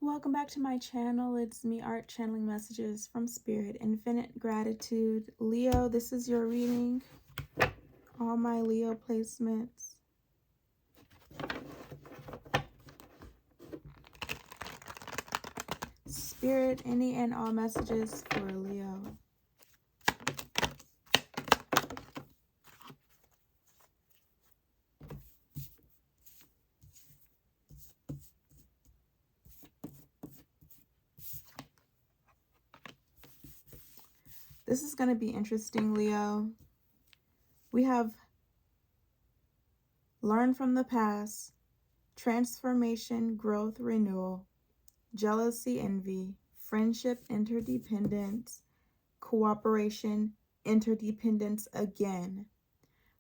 Welcome back to my channel. It's me, Art, channeling messages from Spirit. Infinite gratitude. Leo, this is your reading. All my Leo placements. Spirit, any and all messages for Leo. This is going to be interesting, Leo. We have learned from the past, transformation, growth, renewal, jealousy, envy, friendship, interdependence, cooperation, interdependence again.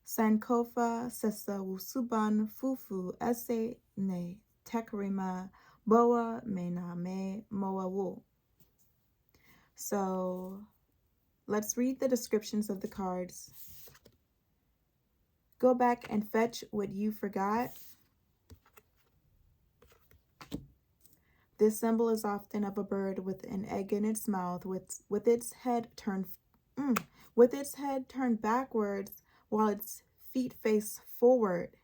Sankofa Sesa Wusuban Fufu Ese Ne Tekrima Boa Mena Me Moa Wu. So let's read the descriptions of the cards. Go back and fetch what you forgot. This symbol is often of a bird with an egg in its mouth, with its head turned backwards while its feet face forward.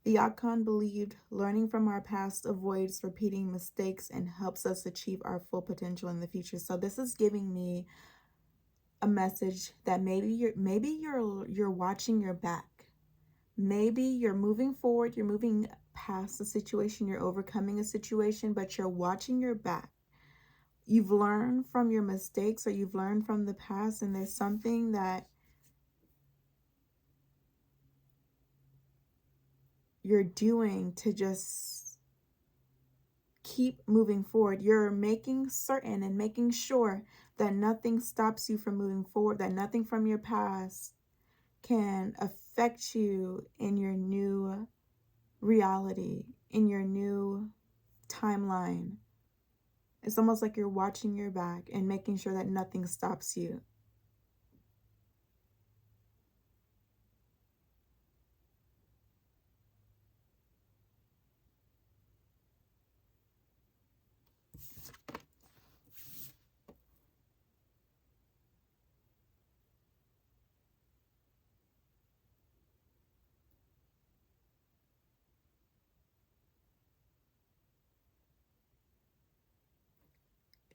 The Akan believed learning from our past avoids repeating mistakes and helps us achieve our full potential in the future. So this is giving me a message that maybe you're watching your back. Maybe you're moving forward, you're moving past a situation, you're overcoming a situation, but you're watching your back. You've learned from your mistakes, or you've learned from the past, and there's something that you're doing to just keep moving forward. You're making certain and making sure that nothing stops you from moving forward, that nothing from your past can affect you in your new reality, in your new timeline. It's almost like you're watching your back and making sure that nothing stops you.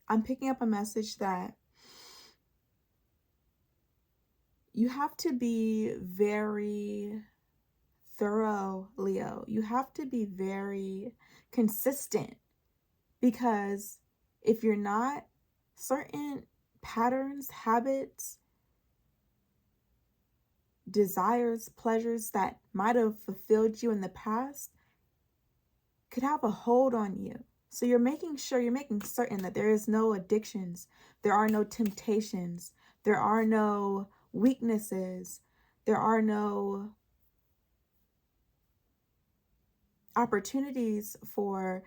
I'm picking up a message that you have to be very thorough, Leo. You have to be very consistent, because if you're not, certain patterns, habits, desires, pleasures that might have fulfilled you in the past could have a hold on you. So you're making certain that there is no addictions, there are no temptations, there are no weaknesses, there are no opportunities for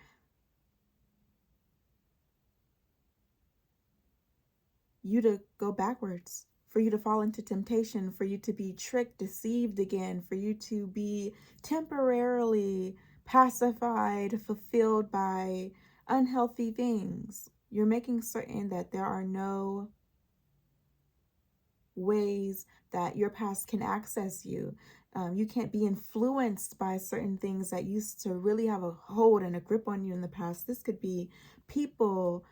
you to go backwards, for you to fall into temptation, for you to be tricked, deceived again, for you to be temporarily pacified, fulfilled by unhealthy things. You're making certain that there are no ways that your past can access you. You can't be influenced by certain things that used to really have a hold and a grip on you in the past. This could be people,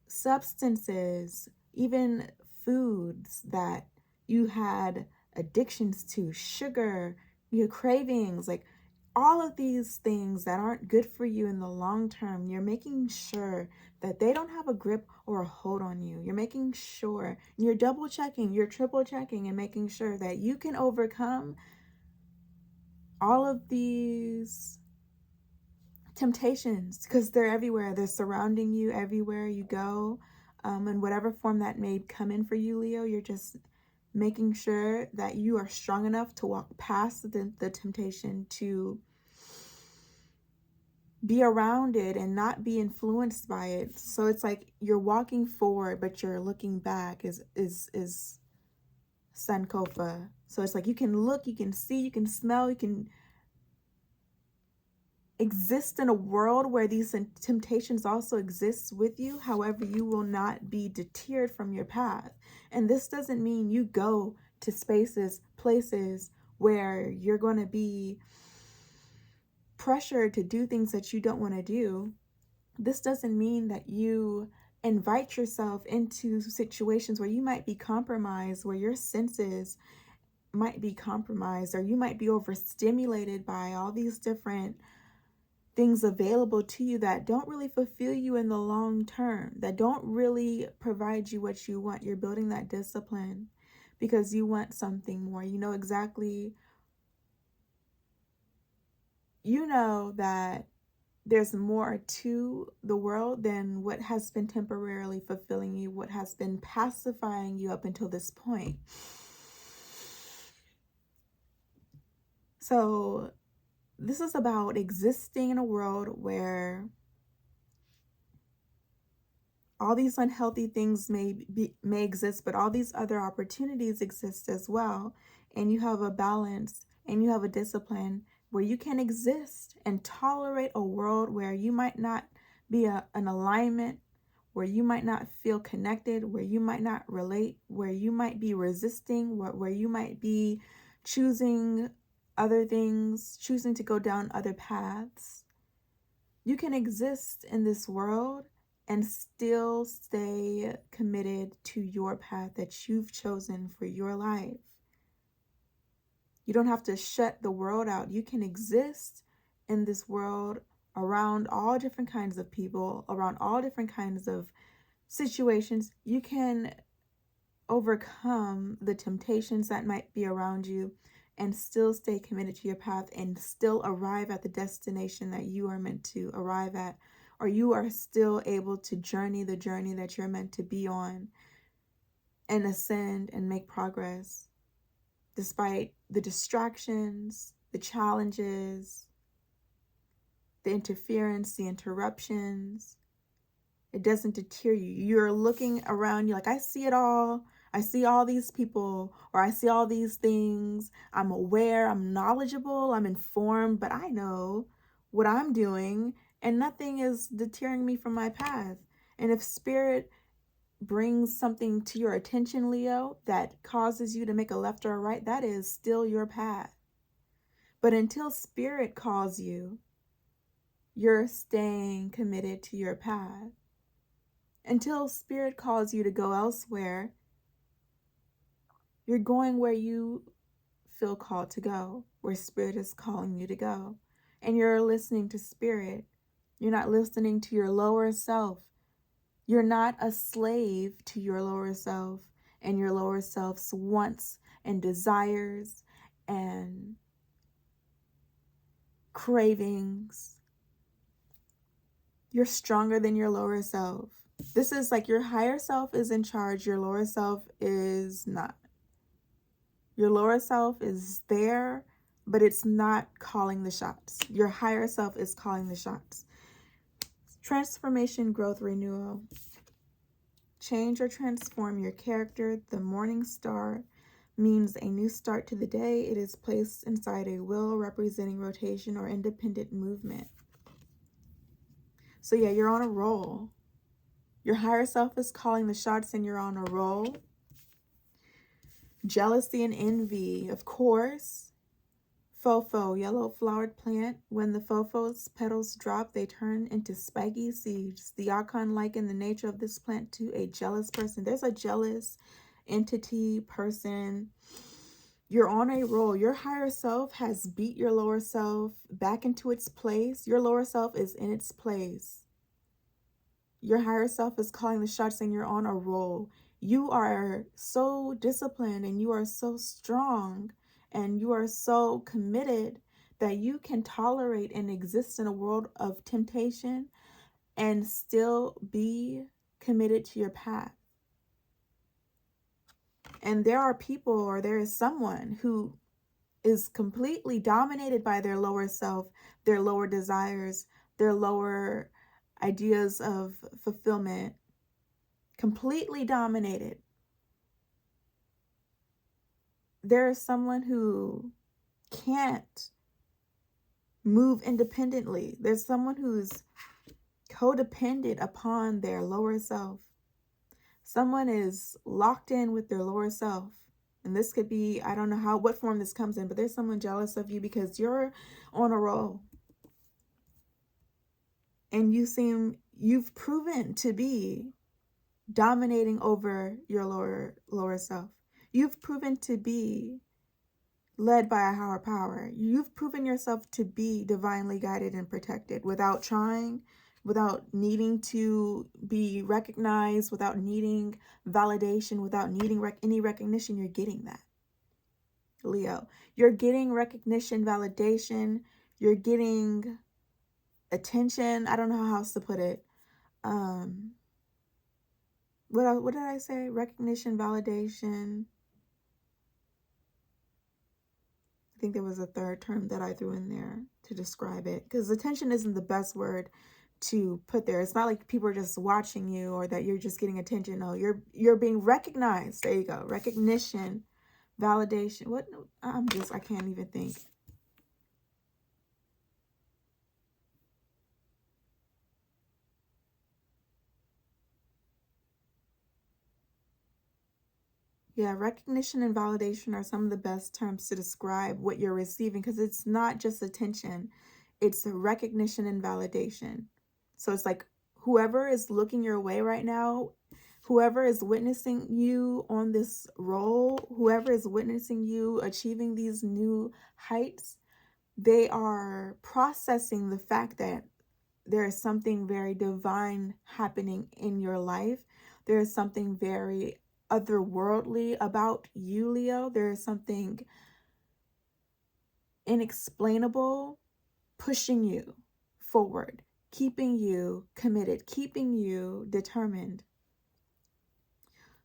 substances, even foods that you had addictions to, sugar, your cravings, like all of these things that aren't good for you in the long term. You're making sure that they don't have a grip or a hold on you. You're making sure, you're double checking, you're triple checking, and making sure that you can overcome all of these temptations, because they're everywhere. They're surrounding you everywhere you go. In whatever form that may come in for you, Leo, you're just making sure that you are strong enough to walk past the temptation, to be around it and not be influenced by it. So it's like you're walking forward, but you're looking back is Sankofa. So it's like you can look, you can see, you can smell, you can exist in a world where these temptations also exist with you. However, you will not be deterred from your path. And this doesn't mean you go to spaces, places where you're going to be pressured to do things that you don't want to do. This doesn't mean that you invite yourself into situations where you might be compromised, where your senses might be compromised, or you might be overstimulated by all these different things available to you that don't really fulfill you in the long term, that don't really provide you what you want. You're building that discipline because you want something more. You know exactly, you know that there's more to the world than what has been temporarily fulfilling you, what has been pacifying you up until this point. So this is about existing in a world where all these unhealthy things may exist, but all these other opportunities exist as well. And you have a balance and you have a discipline where you can exist and tolerate a world where you might not be an alignment, where you might not feel connected, where you might not relate, where you might be resisting, where you might be choosing other things, choosing to go down other paths. You can exist in this world and still stay committed to your path that you've chosen for your life. You don't have to shut the world out. You can exist in this world around all different kinds of people, around all different kinds of situations. You can overcome the temptations that might be around you and still stay committed to your path and still arrive at the destination that you are meant to arrive at, or you are still able to journey the journey that you're meant to be on and ascend and make progress despite the distractions, the challenges, the interference, the interruptions. It doesn't deter you. You're looking around, you're like, I see it all. I see all these people, or I see all these things. I'm aware, I'm knowledgeable, I'm informed, but I know what I'm doing, and nothing is deterring me from my path. And if Spirit brings something to your attention, Leo, that causes you to make a left or a right, that is still your path. But until Spirit calls you, you're staying committed to your path. Until Spirit calls you to go elsewhere, you're going where you feel called to go, where Spirit is calling you to go. And you're listening to Spirit. You're not listening to your lower self. You're not a slave to your lower self and your lower self's wants and desires and cravings. You're stronger than your lower self. This is like your higher self is in charge. Your lower self is not. Your lower self is there, but it's not calling the shots. Your higher self is calling the shots. Transformation, growth, renewal. Change or transform your character. The morning star means a new start to the day. It is placed inside a wheel representing rotation or independent movement. So yeah, you're on a roll. Your higher self is calling the shots and you're on a roll. Jealousy and envy, of course. Fofo, yellow flowered plant. When the fofo's petals drop, they turn into spiky seeds. The Archon liken the nature of this plant to a jealous person. There's a jealous entity, person. You're on a roll. Your higher self has beat your lower self back into its place. Your lower self is in its place. Your higher self is calling the shots and you're on a roll. You are so disciplined and you are so strong and you are so committed that you can tolerate and exist in a world of temptation and still be committed to your path. And there are people, or there is someone who is completely dominated by their lower self, their lower desires, their lower ideas of fulfillment, completely dominated. There is someone who can't move independently. There's someone who's codependent upon their lower self. Someone is locked in with their lower self. And this could be, I don't know what form this comes in, but there's someone jealous of you because you're on a roll. And you've proven to be dominating over your lower self. You've proven to be led by a higher power. You've proven yourself to be divinely guided and protected without trying, without needing to be recognized, without needing validation, without needing any recognition. You're getting that, Leo. You're getting recognition, validation. You're getting attention. I don't know how else to put it. What did I say? Recognition, validation. I think there was a third term that I threw in there to describe it, because attention isn't the best word to put there. It's not like people are just watching you or that you're just getting attention. No, you're being recognized. There you go. Recognition, validation. What? I can't even think. Yeah, recognition and validation are some of the best terms to describe what you're receiving, because it's not just attention, it's recognition and validation. So it's like whoever is looking your way right now, whoever is witnessing you on this role, whoever is witnessing you achieving these new heights, they are processing the fact that there is something very divine happening in your life. There is something very otherworldly about you, Leo. There is something inexplainable pushing you forward, keeping you committed, keeping you determined.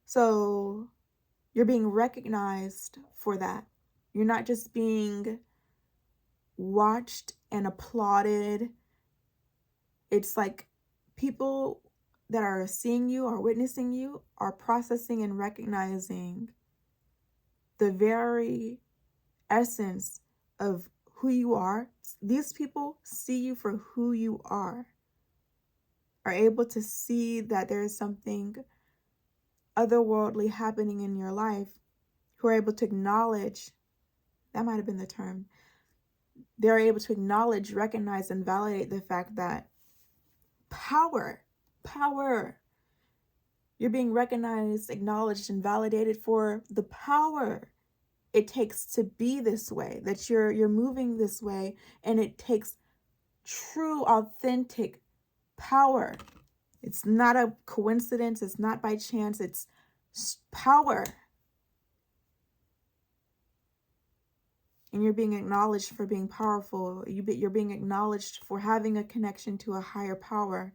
So you're being recognized for that. You're not just being watched and applauded. It's like people that are seeing you or witnessing you are processing and recognizing the very essence of who you are. These people see you for who you are able to see that there is something otherworldly happening in your life, who are able to acknowledge, that might have been the term, they're able to acknowledge, recognize, and validate the fact that power, you're being recognized, acknowledged, and validated for the power it takes to be this way, that you're moving this way, and it takes true, authentic power. It's not a coincidence, it's not by chance, it's power. And you're being acknowledged for being powerful. You're being acknowledged for having a connection to a higher power.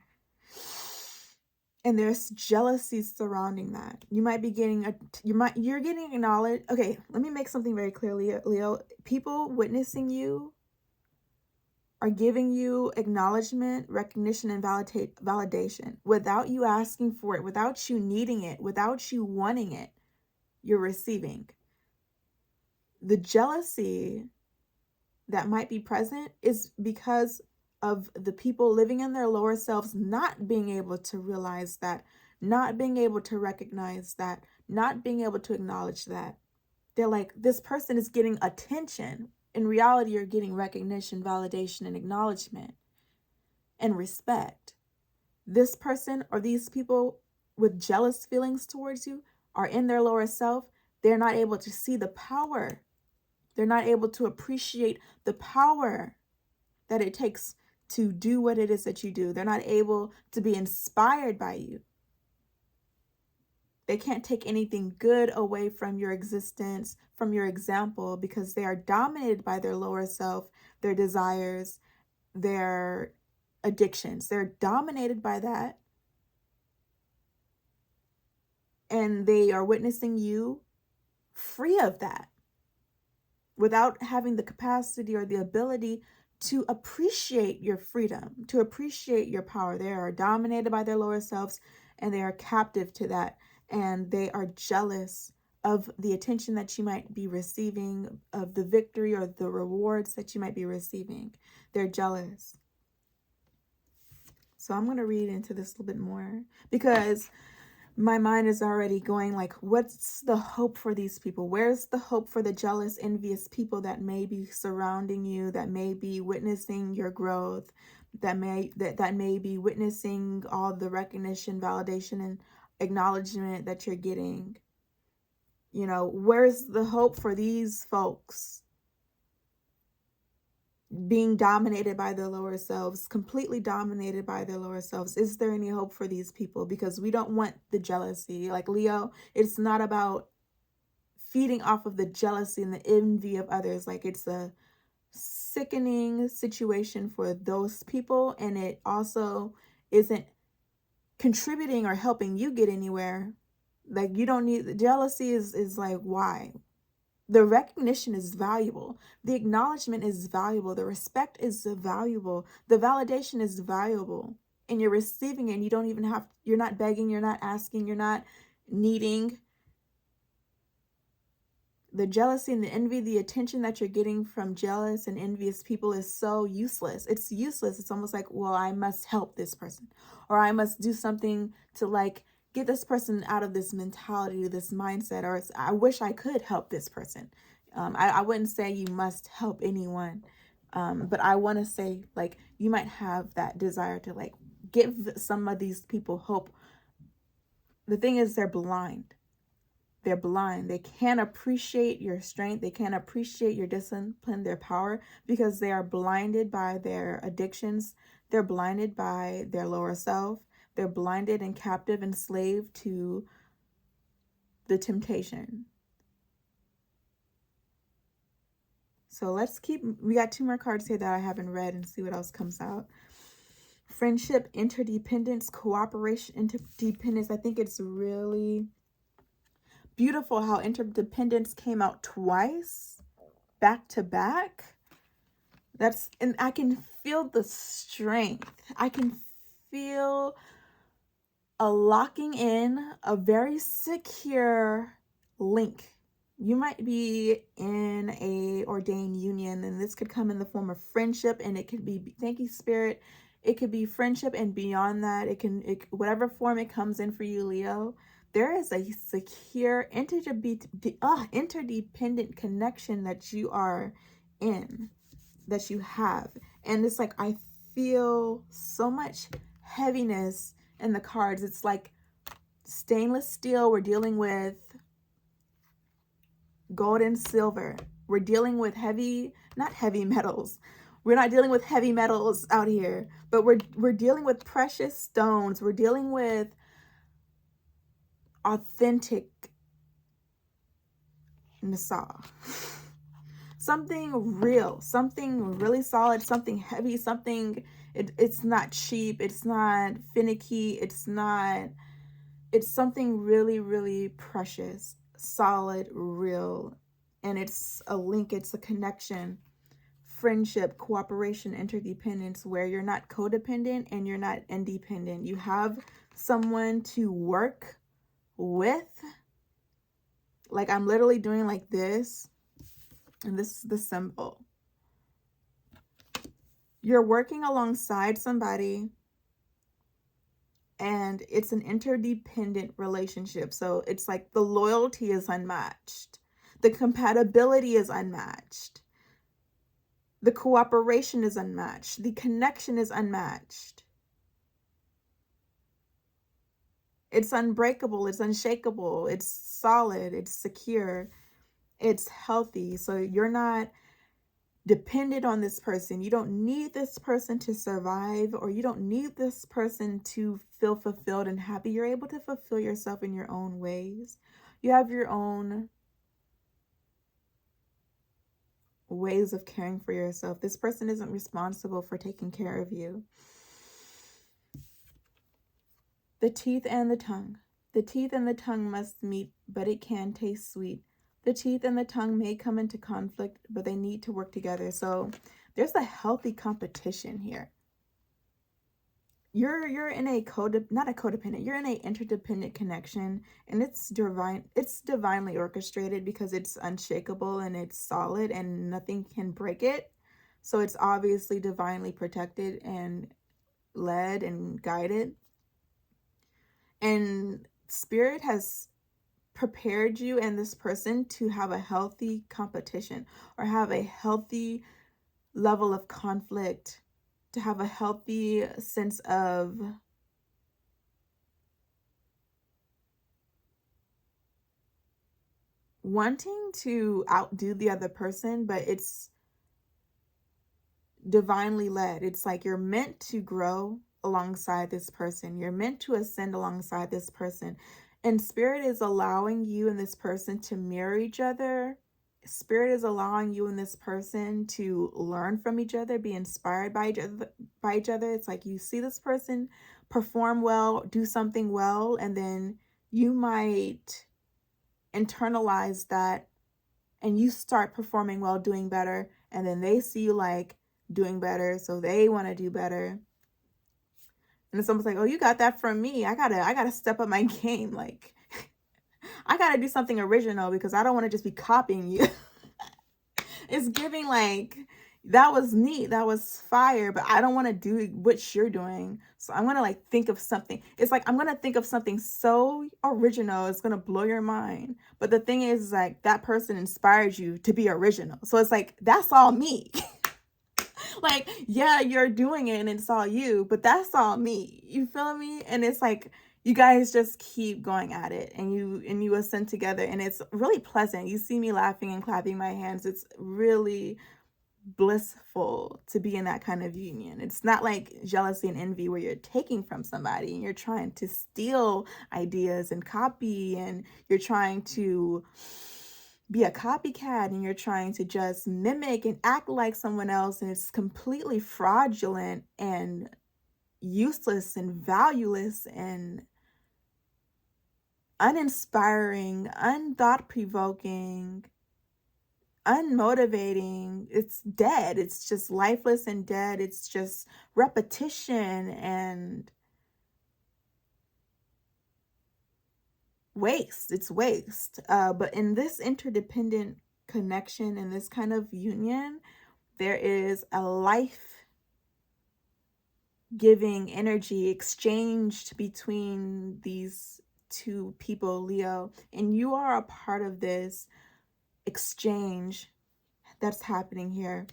And there's jealousy surrounding that. You might be getting you're getting acknowledged. Okay, let me make something very clear, Leo. People witnessing you are giving you acknowledgement, recognition, and validation without you asking for it, without you needing it, without you wanting it. You're receiving. The jealousy that might be present is because of the people living in their lower selves not being able to realize that, not being able to recognize that, not being able to acknowledge that. They're like, this person is getting attention. In reality, you're getting recognition, validation, and acknowledgement and respect. This person or these people with jealous feelings towards you are in their lower self. They're not able to see the power. They're not able to appreciate the power that it takes to do what it is that you do. They're not able to be inspired by you. They can't take anything good away from your existence, from your example, because they are dominated by their lower self, their desires, their addictions. They're dominated by that. And they are witnessing you free of that, without having the capacity or the ability to appreciate your freedom, to appreciate your power. They are dominated by their lower selves, and they are captive to that. And they are jealous of the attention that you might be receiving, of the victory or the rewards that you might be receiving. They're jealous. So I'm going to read into this a little bit more, because my mind is already going like, what's the hope for these people? Where's the hope for the jealous, envious people that may be surrounding you, that may be witnessing your growth, that may be witnessing all the recognition, validation, and acknowledgement that you're getting? You know, where's the hope for these folks being dominated by their lower selves, completely dominated by their lower selves? Is there any hope for these people? Because we don't want the jealousy. Like Leo, it's not about feeding off of the jealousy and the envy of others. Like, it's a sickening situation for those people, and it also isn't contributing or helping you get anywhere. Like, you don't need the jealousy. Is like, why? The recognition is valuable. The acknowledgement is valuable. The respect is valuable. The validation is valuable. And you're receiving it, and you don't even have, you're not begging, you're not asking, you're not needing. The jealousy and the envy, the attention that you're getting from jealous and envious people is so useless. It's useless. It's almost like, well, I must help this person, or I must do something to like get this person out of this mentality, this mindset, or I wish I could help this person. I wouldn't say you must help anyone, but I want to say, like, you might have that desire to like give some of these people hope. The thing is, they're blind. They're blind. They can't appreciate your strength. They can't appreciate your discipline, their power, because they are blinded by their addictions. They're blinded by their lower self. They're blinded and captive, enslaved to the temptation. So we got 2 more cards here that I haven't read, and see what else comes out. Friendship, interdependence, cooperation, interdependence. I think it's really beautiful how interdependence came out twice, back to back. And I can feel the strength. I can feel a locking in, a very secure link. You might be in a ordained union, and this could come in the form of friendship, and it could be, thank you, Spirit. It could be friendship, and beyond that, whatever form it comes in for you, Leo, there is a secure interdependent connection that you are in, that you have. And it's like, I feel so much heaviness in the cards. It's like stainless steel. We're dealing with gold and silver. We're dealing with not heavy metals. We're not dealing with heavy metals out here, but we're dealing with precious stones. We're dealing with authentic Nasa. Something real, something really solid, something heavy, something, it's not cheap, it's not finicky, it's something really, really precious, solid, real. And it's a link, it's a connection, friendship, cooperation, interdependence, where you're not codependent and you're not independent. You have someone to work with. Like, I'm literally doing like this, and this is the symbol. You're working alongside somebody, and it's an interdependent relationship. So it's like the loyalty is unmatched. The compatibility is unmatched. The cooperation is unmatched. The connection is unmatched. It's unbreakable. It's unshakable. It's solid. It's secure. It's healthy. So you're not dependent on this person. You don't need this person to survive, or you don't need this person to feel fulfilled and happy. You're able to fulfill yourself in your own ways. You have your own ways of caring for yourself. This person isn't responsible for taking care of you. The teeth and the tongue. The teeth and the tongue must meet, but it can taste sweet. The teeth and the tongue may come into conflict, but they need to work together. So there's a healthy competition here. you're in a not a codependent, you're in a interdependent connection, and it's divinely orchestrated because it's unshakable and it's solid and nothing can break it. So it's obviously divinely protected and led and guided. And spirit has prepared you and this person to have a healthy competition or have a healthy level of conflict, to have a healthy sense of wanting to outdo the other person, but it's divinely led. It's like you're meant to grow alongside this person. You're meant to ascend alongside this person. And spirit is allowing you and this person to mirror each other. Spirit is allowing you and this person to learn from each other, be inspired by each other. It's like you see this person perform well, do something well, and then you might internalize that and you start performing well, doing better, and then they see you like doing better, so they want to do better. And it's almost like, oh, you got that from me. I gotta step up my game. Like I gotta do something original because I don't want to just be copying you. It's giving like, that was neat, that was fire, but I don't want to do what you're doing. So I'm gonna like think of something. It's like I'm gonna think of something so original, it's gonna blow your mind. But the thing is, like, that person inspired you to be original. So it's like, that's all me. Like, yeah, you're doing it and it's all you, but that's all me. You feel me? And it's like you guys just keep going at it and you ascend together, and it's really pleasant. You see me laughing and clapping my hands. It's really blissful to be in that kind of union. It's not like jealousy and envy where you're taking from somebody and you're trying to steal ideas and copy, and you're trying to be a copycat, and you're trying to just mimic and act like someone else, and it's completely fraudulent and useless and valueless and uninspiring, unthought-provoking, unmotivating. It's dead. It's just lifeless and dead. It's just repetition and waste. It's waste. But in this interdependent connection, in this kind of union, there is a life-giving energy exchanged between these two people, Leo, and you are a part of this exchange that's happening here.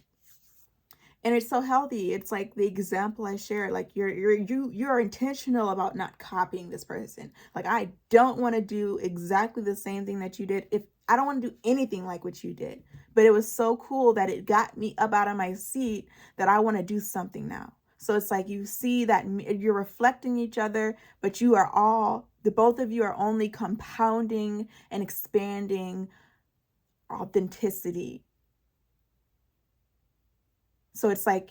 And it's so healthy. It's like the example I shared, like you're intentional about not copying this person. Like, I don't want to do exactly the same thing that you did. If I don't want to do anything like what you did, but it was so cool that it got me up out of my seat that I want to do something now. So it's like you see that you're reflecting each other, but you are the both of you are only compounding and expanding authenticity. So it's like,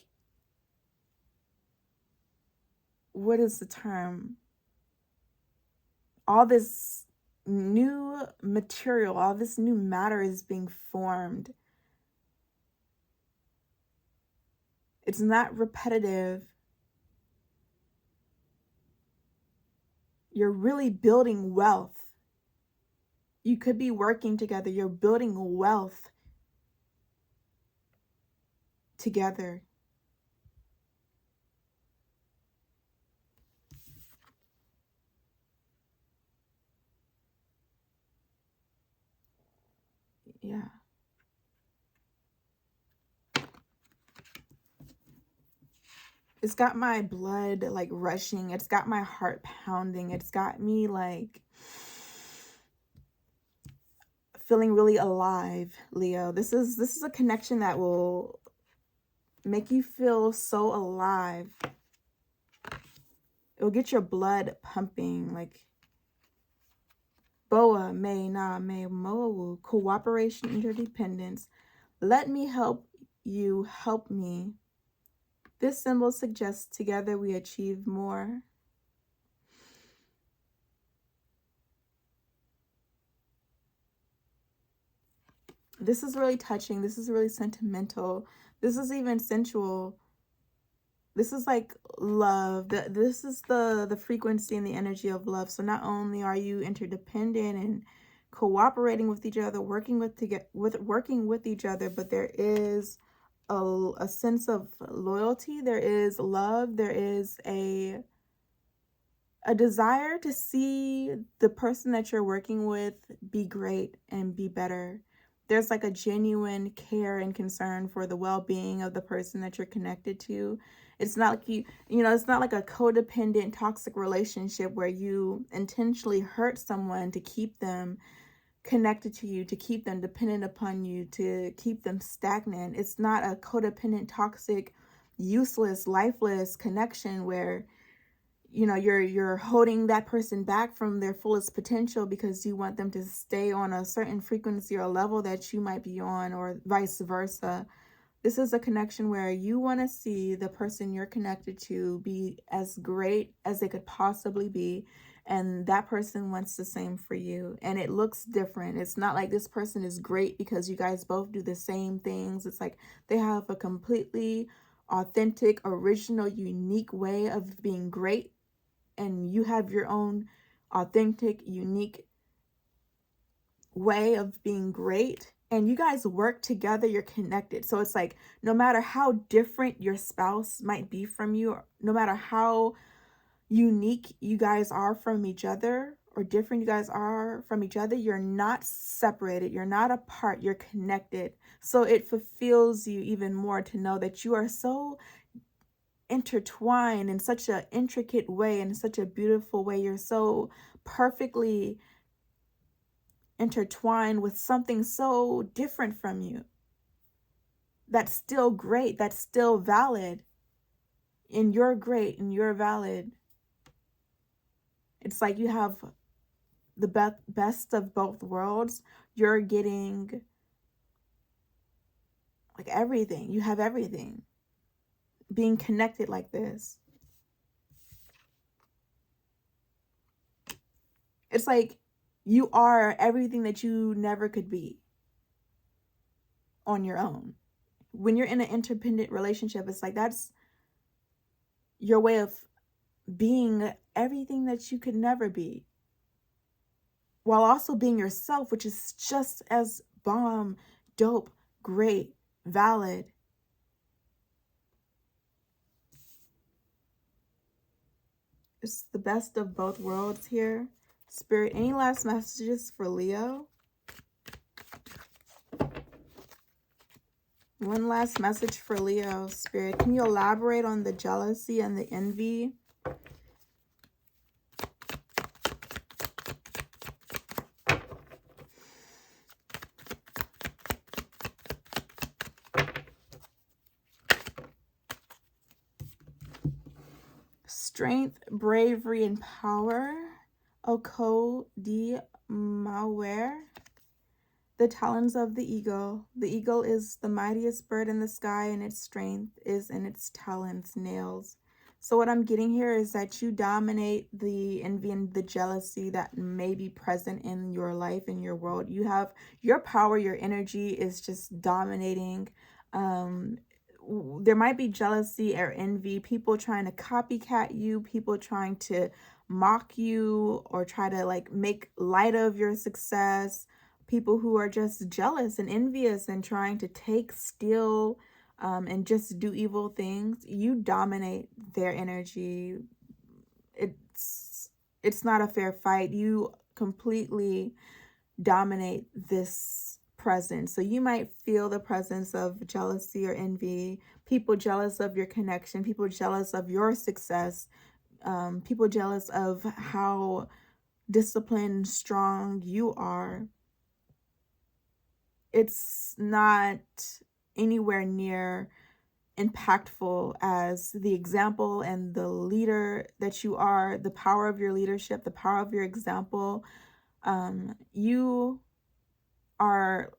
what is the term? All this new material, all this new matter is being formed. It's not repetitive. You're really building wealth. You could be working together. You're building wealth together. Yeah. It's got my blood like rushing. It's got my heart pounding. It's got me like feeling really alive, Leo. This is a connection that will make you feel so alive. It'll get your blood pumping, like Boa, Me, Na, Me, Moawu, cooperation, interdependence. Let me help you help me. This symbol suggests together we achieve more. This is really touching. This is really sentimental. This is even sensual. This is like love. This is the frequency and the energy of love. So not only are you interdependent and cooperating with each other, working with each other, but there is a sense of loyalty. There is love. There is a desire to see the person that you're working with be great and be better. There's like a genuine care and concern for the well-being of the person that you're connected to. It's not like it's not like a codependent toxic relationship where you intentionally hurt someone to keep them connected to you, to keep them dependent upon you, to keep them stagnant. It's not a codependent, toxic, useless, lifeless connection where you're holding that person back from their fullest potential because you want them to stay on a certain frequency or level that you might be on, or vice versa. This is a connection where you want to see the person you're connected to be as great as they could possibly be, and that person wants the same for you. And it looks different. It's not like this person is great because you guys both do the same things. It's like they have a completely authentic, original, unique way of being great, and you have your own authentic, unique way of being great, and you guys work together, you're connected. So it's like, no matter how different your spouse might be from you, or no matter how unique you guys are from each other, or different you guys are from each other, you're not separated, you're not apart, you're connected. So it fulfills you even more to know that you are so intertwined in such an intricate way, in such a beautiful way. You're so perfectly intertwined with something so different from you, that's still great, that's still valid, and you're great and you're valid. It's like you have the best of both worlds. You're getting like everything. You have everything being connected like this. It's like you are everything that you never could be on your own. When you're in an interdependent relationship, it's like that's your way of being everything that you could never be, while also being yourself, which is just as bomb, dope, great, valid. It's the best of both worlds here. Spirit, any last messages for Leo? One last message for Leo, Spirit. Can you elaborate on the jealousy and the envy? Strength, bravery, and power. Oko di Maware. The talons of the eagle. The eagle is the mightiest bird in the sky, and its strength is in its talons, nails. So what I'm getting here is that you dominate the envy and the jealousy that may be present in your life, in your world. You have your power, your energy is just dominating. There might be jealousy or envy, people trying to copycat you, people trying to mock you or try to like make light of your success, people who are just jealous and envious and trying to take, steal, and just do evil things. You dominate their energy. It's not a fair fight. You completely dominate this presence. So you might feel the presence of jealousy or envy, people jealous of your connection, people jealous of your success, people jealous of how disciplined, strong you are. It's not anywhere near impactful as the example and the leader that you are, the power of your leadership, the power of your example. You are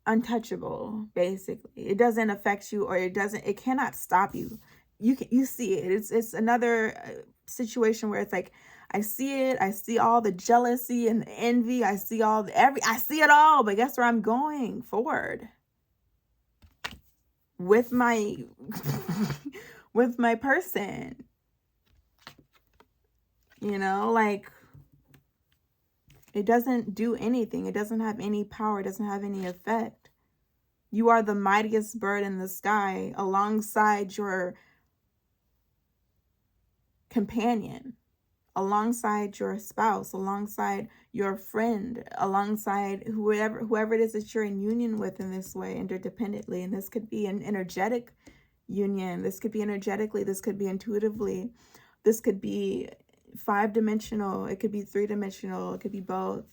untouchable, basically. It doesn't affect you, or it cannot stop you. You see it. It's another situation where it's like, I see it. I see all the jealousy and the envy. I see I see it all, but guess where I'm going? Forward. with my with my person. You know, like, it doesn't do anything. It doesn't have any power. It doesn't have any effect. You are the mightiest bird in the sky alongside your companion, alongside your spouse, alongside your friend, alongside whoever it is that you're in union with in this way, interdependently. And this could be an energetic union. This could be energetically. This could be intuitively. This could be 5-dimensional. It could be 3-dimensional. It could be both.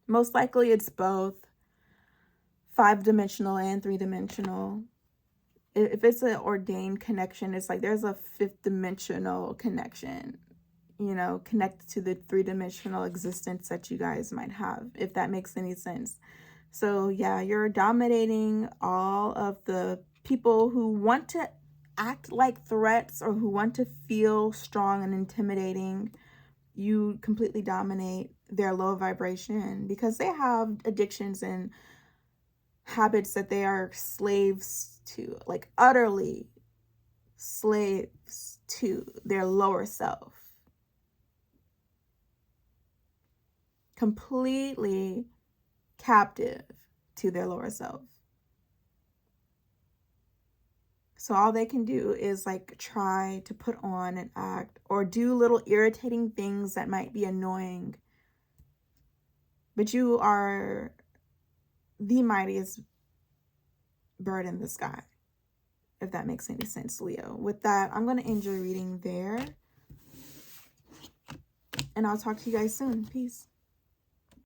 Most likely it's both 5-dimensional and 3-dimensional. If it's an ordained connection, it's like there's a 5th-dimensional connection, you know, connected to the 3-dimensional existence that you guys might have, if that makes any sense. So yeah, you're dominating all of the people who want to act like threats or who want to feel strong and intimidating. You completely dominate their low vibration because they have addictions and habits that they are slaves to, like utterly slaves to their lower self. Completely captive to their lower self. So all they can do is like try to put on and act or do little irritating things that might be annoying. But you are the mightiest bird in the sky, if that makes any sense, Leo. With that, I'm going to end your reading there. And I'll talk to you guys soon. Peace.